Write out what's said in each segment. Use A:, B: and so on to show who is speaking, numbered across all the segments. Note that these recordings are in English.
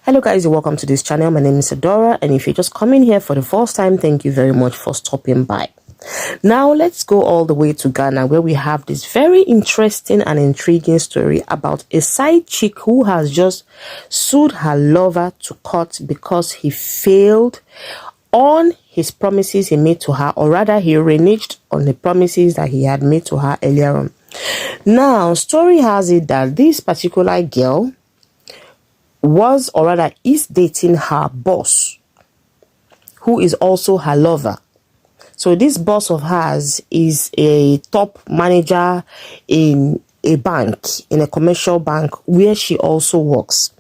A: Hello guys, welcome to this channel. My name is Adora, and if you're just coming here for the first time, thank you very much for stopping by. Now let's go all the way to Ghana, where we have this very interesting and intriguing story about a side chick who has just sued her lover to court because he failed on his promises he made to her, or rather he reneged on the promises that he had made to her earlier on. Now, story has it that this particular girl was, or rather is, dating her boss, who is also her lover. So this boss of hers is a top manager in a bank, in a commercial bank where she also works.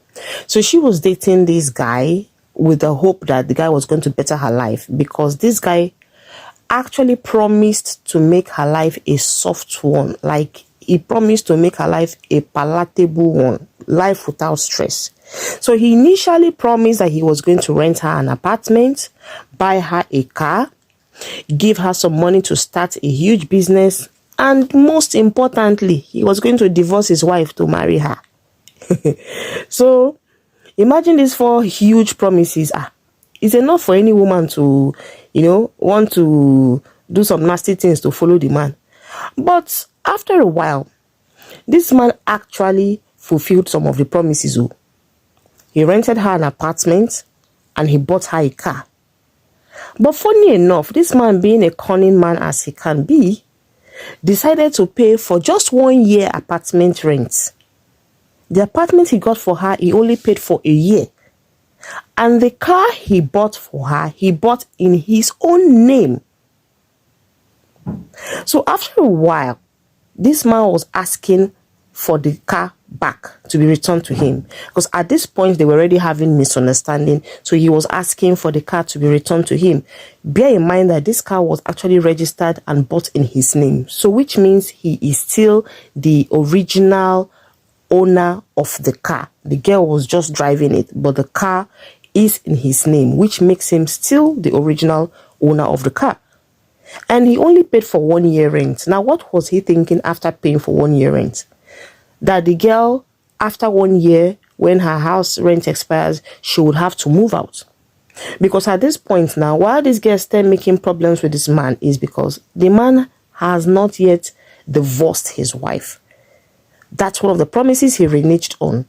A: So she was dating this guy with the hope that the guy was going to better her life, because this guy actually promised to make her life a soft one. Like, he promised to make her life a palatable one, life without stress. So he initially promised that he was going to rent her an apartment, buy her a car, give her some money to start a huge business, and most importantly, he was going to divorce his wife to marry her. So imagine these four huge promises. It's enough for any woman to, want to do some nasty things to follow the man. But after a while, this man actually fulfilled some of the promises. He rented her an apartment and he bought her a car. But funny enough, this man, being a cunning man as he can be, decided to pay for just 1 year apartment rent. The apartment he got for her, he only paid for a year. And the car he bought for her, he bought in his own name. So after a while, this man was asking for the car back to be returned to him, because at this point they were already having misunderstanding. So he was asking for the car to be returned to him. Bear in mind that this car was actually registered and bought in his name, so which means he is still the original owner of the car. The girl was just driving it, but the car is in his name, which makes him still the original owner of the car. And he only paid for 1 year rent. Now, what was he thinking after paying for 1 year rent? That the girl, after 1 year, when her house rent expires, she would have to move out. Because at this point now, while this girl is still making problems with this man, is because the man has not yet divorced his wife. That's one of the promises he reneged on,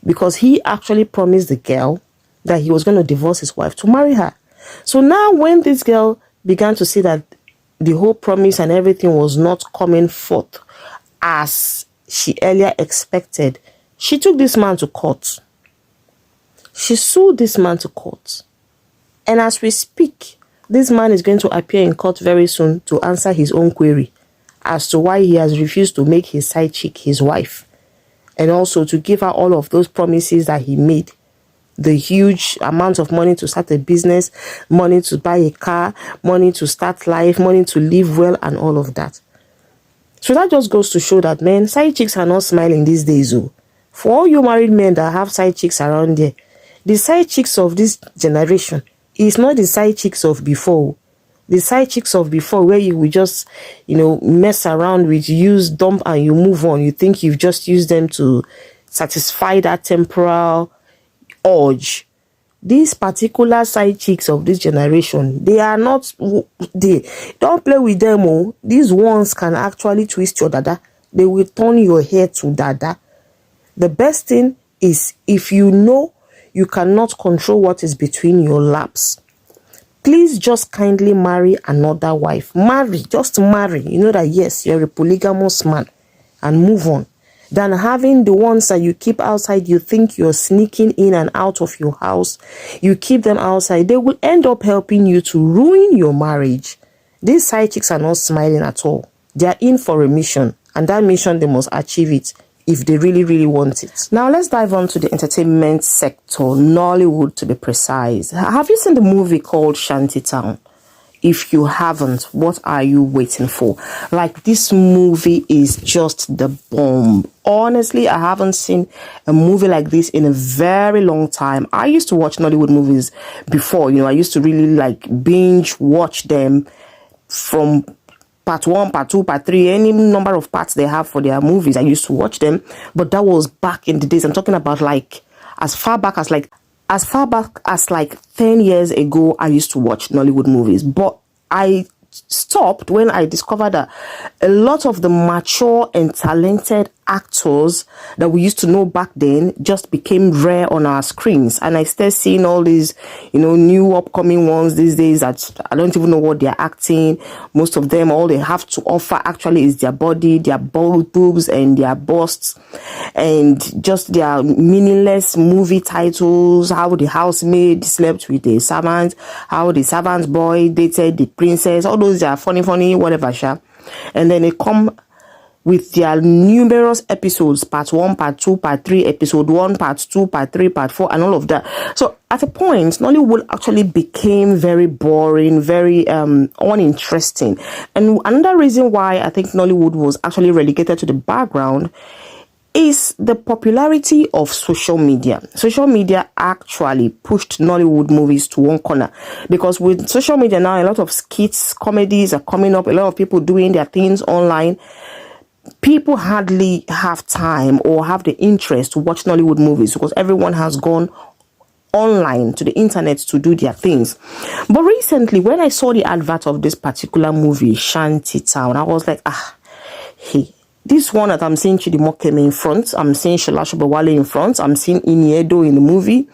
A: because he actually promised the girl that he was going to divorce his wife to marry her. So now when this girl began to see that the whole promise and everything was not coming forth as she earlier expected, she took this man to court. She sued this man to court. And as we speak, this man is going to appear in court very soon to answer his own query as to why he has refused to make his side chick his wife, and also to give her all of those promises that he made. The huge amount of money to start a business, money to buy a car, money to start life, money to live well, and all of that. So that just goes to show that, men, side chicks are not smiling these days. For all you married men that have side chicks around there, the side chicks of this generation is not the side chicks of before. The side chicks of before, where you would just, mess around with, use, dump, and you move on. You think you've just used them to satisfy that temporal urge. These particular side chicks of this generation, they are not, don't play with them. These ones can actually twist your dada. They will turn your hair to dada. The best thing is, if you know you cannot control what is between your laps, please just kindly marry another wife. Just marry. You know that, yes, you're a polygamous man, and move on. Than having the ones that you keep outside. You think you're sneaking in and out of your house. You keep them outside. They will end up helping you to ruin your marriage. These side chicks are not smiling at all. They are in for a mission, and that mission, they must achieve it if they really, really want it. Now, let's dive on to the entertainment sector, Nollywood to be precise. Have you seen the movie called Shanty Town? If you haven't, what are you waiting for? Like, this movie is just the bomb. Honestly, I haven't seen a movie like this in a very long time. I used to watch Nollywood movies before. I used to really binge watch them from part 1, part 2, part 3, any number of parts they have for their movies. I used to watch them, but that was back in the days. I'm talking about as far back as like 10 years ago, I used to watch Nollywood movies, but I stopped when I discovered that a lot of the mature and talented actors that we used to know back then just became rare on our screens. And I started seeing all these, new upcoming ones these days that I don't even know what they're acting. Most of them, all they have to offer actually is their body, their boobs and their busts, and just their meaningless movie titles. How the housemaid slept with the servant, how the servant's boy dated the princess. All those are funny, whatever, sha. And then they come with their numerous episodes, part 1, part 2, part 3, episode 1, part 2, part 3, part 4, and all of that. So at a point, Nollywood actually became very boring, very uninteresting. And another reason why I think Nollywood was actually relegated to the background is the popularity of social media. Social media actually pushed Nollywood movies to one corner, because with social media now, a lot of skits, comedies are coming up, a lot of people doing their things online. People hardly have time or have the interest to watch Nollywood movies because everyone has gone online to the internet to do their things. But recently, when I saw the advert of this particular movie, Shanty Town, I was like, hey, this one that I'm seeing Chidimokeme in front, I'm seeing Shola Sobowale in front, I'm seeing Iniedo in the movie.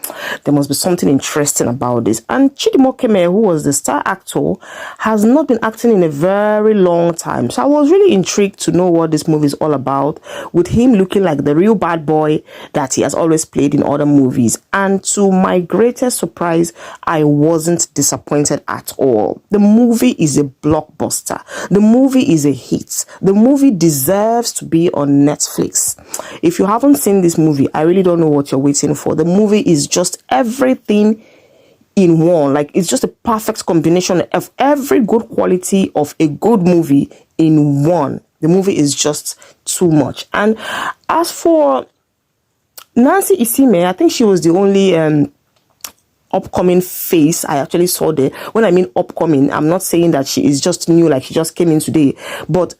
A: There must be something interesting about this. And Chidimokeme, who was the star actor, has not been acting in a very long time. So I was really intrigued to know what this movie is all about, with him looking like the real bad boy that he has always played in other movies. And to my greatest surprise, I wasn't disappointed at all. The movie is a blockbuster. The movie is a hit. The movie deserves to be on Netflix. If you haven't seen this movie, I really don't know what you're waiting for. The movie is just everything in one. Like, it's just a perfect combination of every good quality of a good movie in one. The movie is just too much. And as for Nancy Isime, I think she was the only upcoming face I actually saw there. When I mean upcoming, I'm not saying that she is just new, like she just came in today, but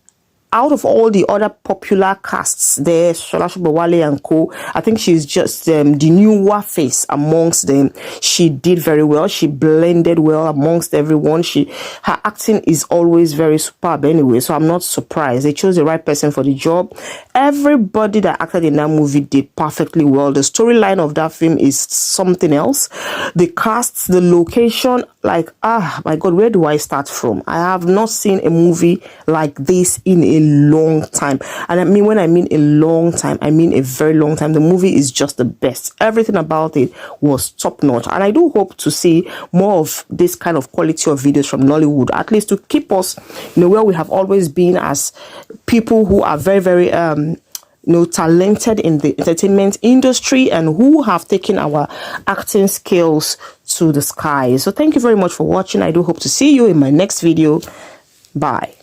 A: out of all the other popular casts there, Shola Sobowale and co, I think she's just the newer face amongst them. She did very well. She blended well amongst everyone. Her acting is always very superb anyway, so I'm not surprised. They chose the right person for the job. Everybody that acted in that movie did perfectly well. The storyline of that film is something else. The cast, the location, like, my God, where do I start from? I have not seen a movie like this in a long time. And I mean, when I mean a long time, I mean a very long time. The movie is just the best. Everything about it was top notch. And I do hope to see more of this kind of quality of videos from Nollywood, at least to keep us, where we have always been as people who are very, very, talented in the entertainment industry and who have taken our acting skills to the sky. So thank you very much for watching. I do hope to see you in my next video. Bye.